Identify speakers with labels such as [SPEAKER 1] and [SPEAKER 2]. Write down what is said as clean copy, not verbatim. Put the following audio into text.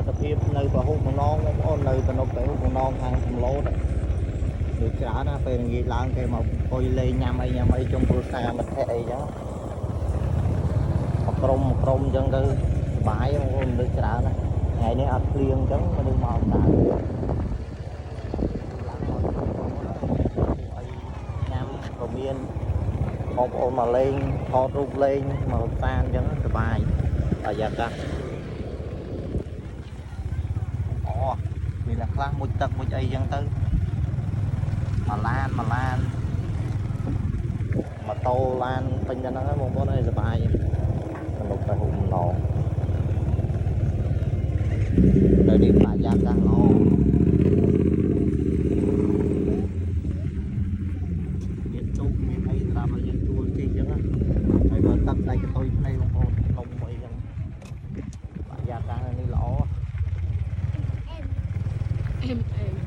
[SPEAKER 1] តតភាពនៅប្រហុកនងបងប្អូននៅតំណប្រហុកនងខាងសំឡូតដូចច្រើនណាពេលងាយឡើងគេមកអង្គុយលេងញ៉ាំអីជុំគ្រួសារមិត្តភក្តិអីចឹងក្រុមអញ្ចឹងទៅសុបាយបងប្អូនលើច្រើនណាថ្ងៃនេះអត់ភ្លៀងអញ្ចឹងមនុស្សមកតាមញ៉ាំក៏មានបងប្អូនមកលេងថតរូបលេងមកតានអញ្ចឹងសុបាយបរិយាកាសអូមានតែខ្លះមុជទឹកមុជអីអញ្ចឹងទៅមកឡានម៉ូតូឡានពេញតែហ្នឹងហ្នឹងបងប្អូនអើយសុបាយក្នុងទៅហុំណោនៅនេះបរិយាកាសល្អមានជោគមានអីស្រាប់ឲ្យយើងជួលជិះអញ្ចឹងហើយបើទឹកដៃកតុយភ្នែកបងប្អូននំអីអញ្ចឹងបរិយាកាសនេះល្អ
[SPEAKER 2] em